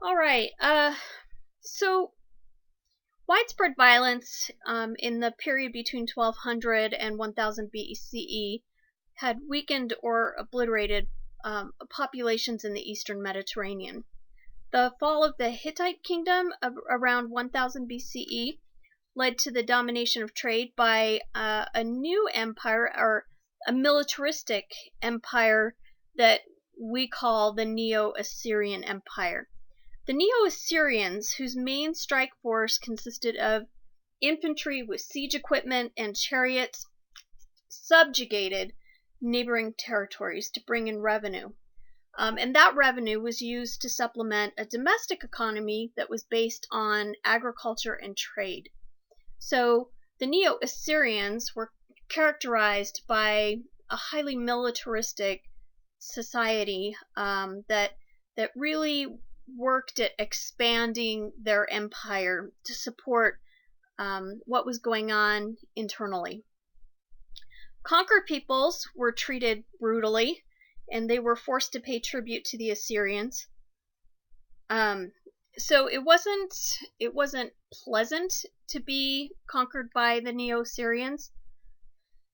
All right. So widespread violence in the period between 1200 and 1000 BCE had weakened or obliterated populations in the eastern Mediterranean. The fall of the Hittite kingdom of around 1000 BCE led to the domination of trade by a new empire, or a militaristic empire that we call the Neo-Assyrian Empire. The Neo-Assyrians, whose main strike force consisted of infantry with siege equipment and chariots, subjugated neighboring territories to bring in revenue. And that revenue was used to supplement a domestic economy that was based on agriculture and trade. So the Neo-Assyrians were characterized by a highly militaristic society that really worked at expanding their empire to support what was going on internally. Conquered peoples were treated brutally, and they were forced to pay tribute to the Assyrians. So it wasn't pleasant to be conquered by the Neo-Assyrians.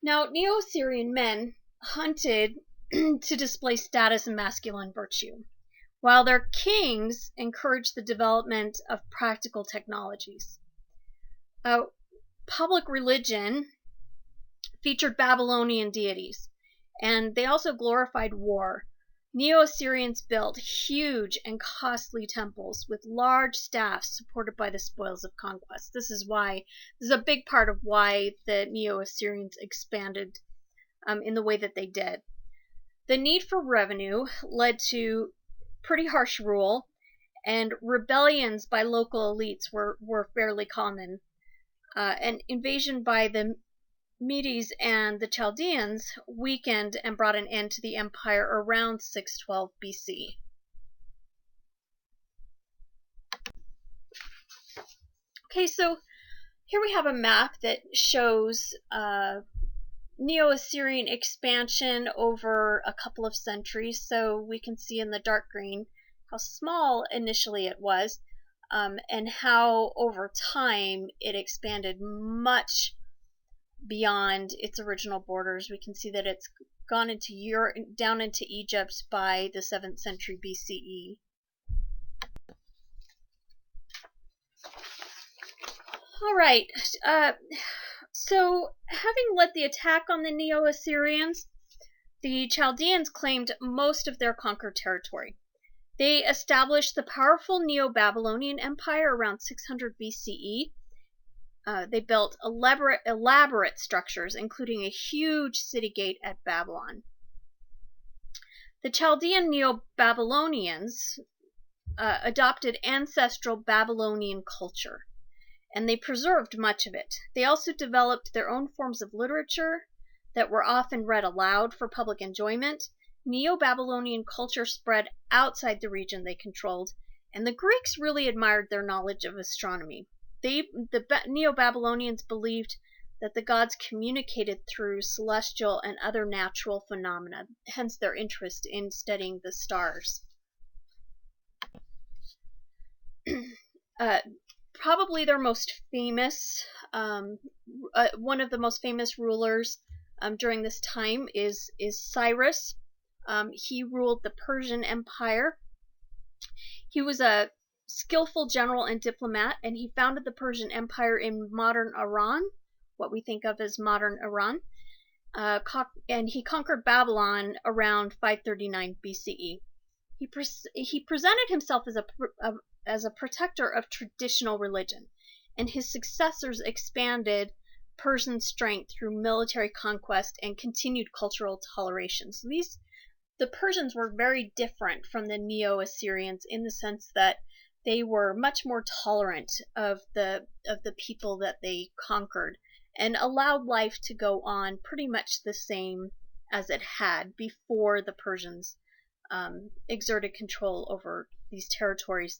Now, Neo-Assyrian men hunted to display status and masculine virtue, while their kings encouraged the development of practical technologies. Public religion featured Babylonian deities, and they also glorified war. Neo-Assyrians built huge and costly temples with large staffs supported by the spoils of conquest. This is a big part of why the Neo-Assyrians expanded in the way that they did. The need for revenue led to pretty harsh rule, and rebellions by local elites were fairly common. An invasion by the Medes and the Chaldeans weakened and brought an end to the empire around 612 BC. Okay, so here we have a map that shows Neo-Assyrian expansion over a couple of centuries. So we can see in the dark green how small initially it was, and how over time it expanded much beyond its original borders. We can see that it's gone into Europe, down into Egypt by the 7th century BCE. All right, so having led the attack on the Neo-Assyrians, the Chaldeans claimed most of their conquered territory. They established the powerful Neo-Babylonian Empire around 600 BCE. They built elaborate structures, including a huge city gate at Babylon. The Chaldean Neo-Babylonians adopted ancestral Babylonian culture, and they preserved much of it. They also developed their own forms of literature that were often read aloud for public enjoyment. Neo-Babylonian culture spread outside the region they controlled, and the Greeks really admired their knowledge of astronomy. The Neo-Babylonians believed that the gods communicated through celestial and other natural phenomena, hence their interest in studying the stars. Probably their most famous, one of the most famous rulers during this time is Cyrus. He ruled the Persian Empire. He was a skillful general and diplomat, and he founded the Persian Empire in modern Iran, what we think of as modern Iran, and he conquered Babylon around 539 BCE. He presented himself as a protector of traditional religion, and his successors expanded Persian strength through military conquest and continued cultural toleration. So the Persians were very different from the Neo-Assyrians in the sense that they were much more tolerant of the people that they conquered, and allowed life to go on pretty much the same as it had before the Persians exerted control over these territories.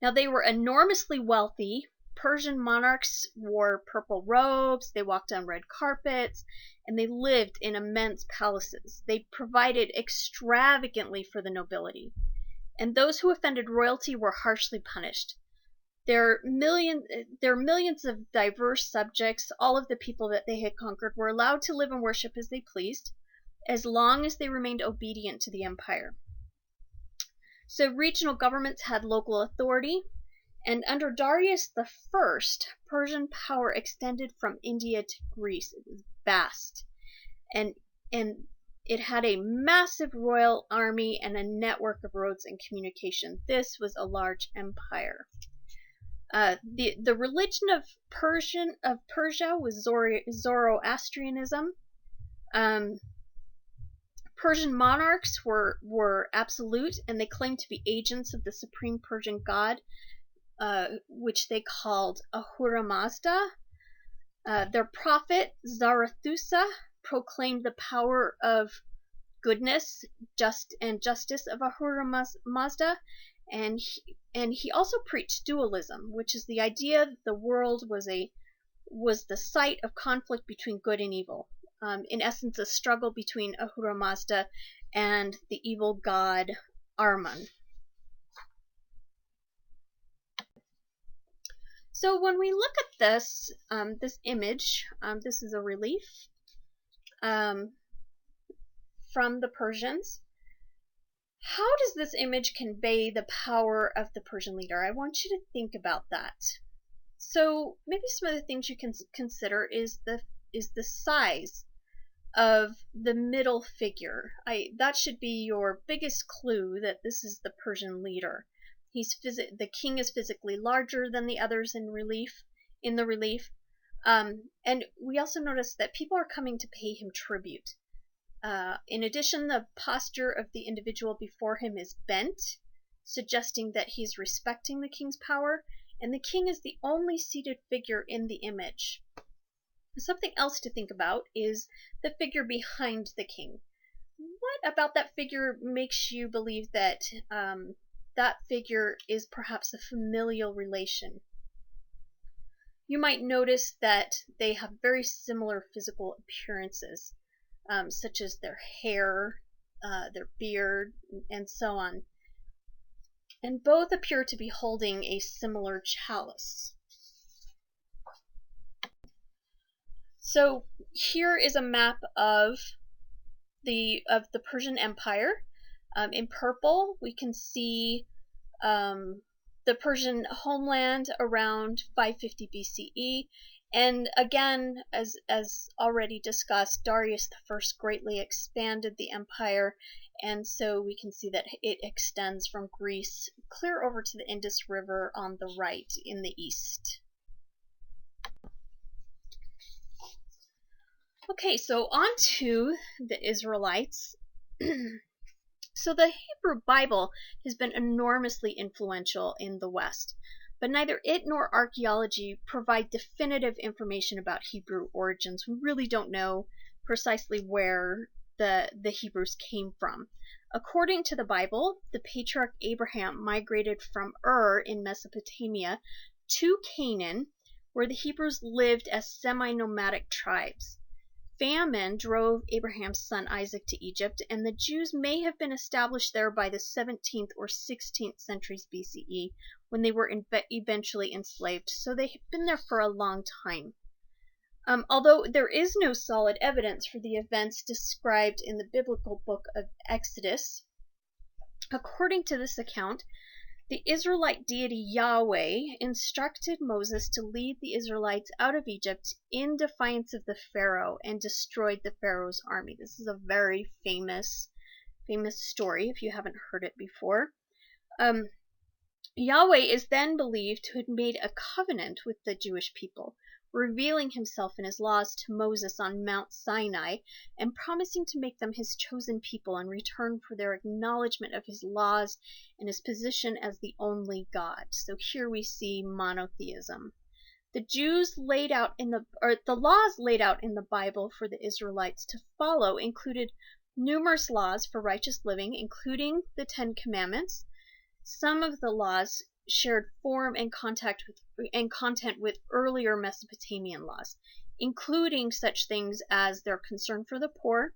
Now, they were enormously wealthy. Persian monarchs wore purple robes, they walked on red carpets, and they lived in immense palaces. They provided extravagantly for the nobility. and those who offended royalty were harshly punished. There are millions of diverse subjects. All of the people that they had conquered were allowed to live and worship as they pleased, as long as they remained obedient to the empire. So regional governments had local authority, and under Darius I, Persian power extended from India to Greece. It was vast, and it had a massive royal army and a network of roads and communication. This was a large empire. The religion of Persia was Zoroastrianism. Persian monarchs were absolute, and they claimed to be agents of the supreme Persian god, which they called Ahura Mazda. Their prophet Zarathustra proclaimed the power of goodness, justice of Ahura Mazda, and he also preached dualism, which is the idea that the world was the site of conflict between good and evil. In essence, a struggle between Ahura Mazda and the evil god Arman. So when we look at this image, this is a relief from the Persians. How does this image convey the power of the Persian leader? I want you to think about that. So maybe some of the things you can consider is the size of the middle figure. That should be your biggest clue that this is the Persian leader. The king is physically larger than the others in the relief. And we also notice that people are coming to pay him tribute. In addition, the posture of the individual before him is bent, suggesting that he's respecting the king's power, and the king is the only seated figure in the image. Something else to think about is the figure behind the king. What about that figure makes you believe that that figure is perhaps a familial relation? You might notice that they have very similar physical appearances, such as their hair, their beard, and so on. And both appear to be holding a similar chalice. So here is a map of the Persian Empire. In purple, we can see the Persian homeland around 550 BCE. And again, as already discussed, Darius I greatly expanded the empire, and so we can see that it extends from Greece clear over to the Indus River on the right in the east. Okay, so on to the Israelites. So the Hebrew Bible has been enormously influential in the West, but neither it nor archaeology provide definitive information about Hebrew origins. We really don't know precisely where the Hebrews came from. According to the Bible, the patriarch Abraham migrated from Ur in Mesopotamia to Canaan, where the Hebrews lived as semi-nomadic tribes. Famine drove Abraham's son Isaac to Egypt, and the Jews may have been established there by the 17th or 16th centuries BCE, when they were eventually enslaved, so they have been there for a long time. Although there is no solid evidence for the events described in the biblical book of Exodus, according to this account, the Israelite deity Yahweh instructed Moses to lead the Israelites out of Egypt in defiance of the Pharaoh and destroyed the Pharaoh's army. This is a very famous story if you haven't heard it before. Yahweh is then believed to have made a covenant with the Jewish people, revealing himself and his laws to Moses on Mount Sinai and promising to make them his chosen people in return for their acknowledgement of his laws and his position as the only God. So here we see monotheism. The laws laid out in the Bible for the Israelites to follow included numerous laws for righteous living, including the Ten Commandments. Some of the laws shared form and content with earlier Mesopotamian laws, including such things as their concern for the poor.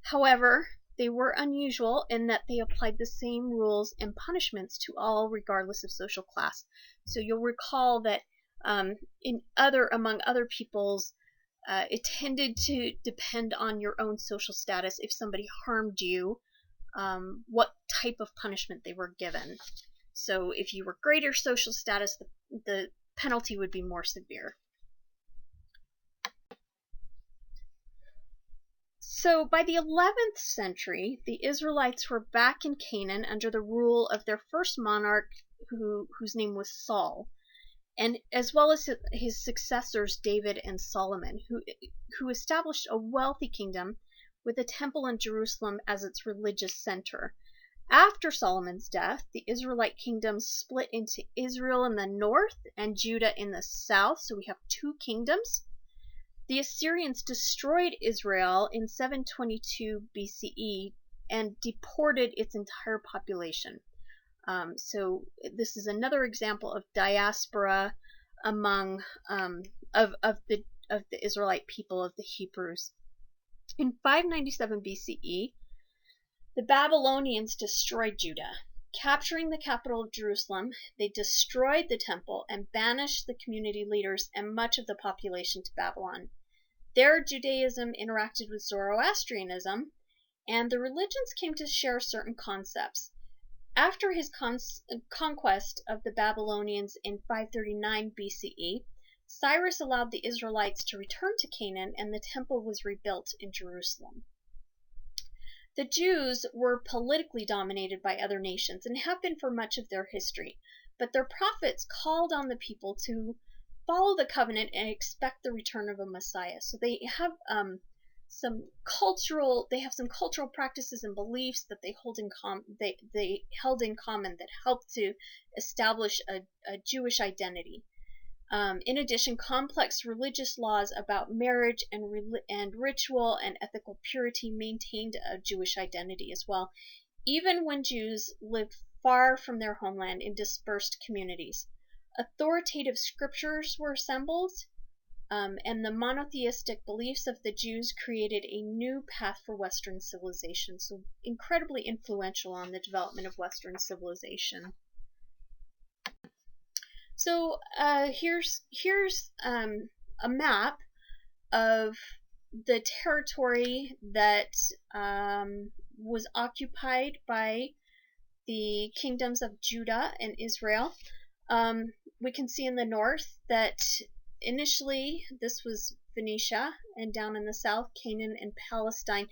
However, They were unusual in that they applied the same rules and punishments to all, regardless of social class. So you'll recall that among other peoples, it tended to depend on your own social status. If somebody harmed you, what type of punishment they were given. So if you were greater social status, the penalty would be more severe. So by the 11th century, the Israelites were back in Canaan under the rule of their first monarch, whose name was Saul, and as well as his successors David and Solomon, who established a wealthy kingdom with a temple in Jerusalem as its religious center. After Solomon's death, the Israelite Kingdom split into Israel in the north and Judah in the south, so we have two kingdoms. The Assyrians destroyed Israel in 722 BCE and deported its entire population. So this is another example of diaspora among of the Israelite people, of the Hebrews. In 597 BCE, the Babylonians destroyed Judah. Capturing the capital of Jerusalem, they destroyed the temple and banished the community leaders and much of the population to Babylon. There, Judaism interacted with Zoroastrianism, and the religions came to share certain concepts. After his conquest of the Babylonians in 539 BCE, Cyrus allowed the Israelites to return to Canaan, and the temple was rebuilt in Jerusalem. The Jews were politically dominated by other nations and have been for much of their history, but their prophets called on the people to follow the covenant and expect the return of a Messiah. So they have some cultural practices and beliefs that they held in common that helped to establish a Jewish identity. In addition, complex religious laws about marriage and ritual and ethical purity maintained a Jewish identity as well, even when Jews lived far from their homeland in dispersed communities. Authoritative scriptures were assembled, and the monotheistic beliefs of the Jews created a new path for Western civilization, so incredibly influential on the development of Western civilization. So here's a map of the territory that was occupied by the kingdoms of Judah and Israel. We can see in the north that initially this was Phoenicia, and down in the south, Canaan and Palestine.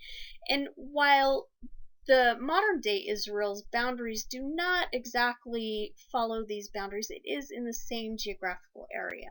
And while the modern-day Israel's boundaries do not exactly follow these boundaries, it is in the same geographical area.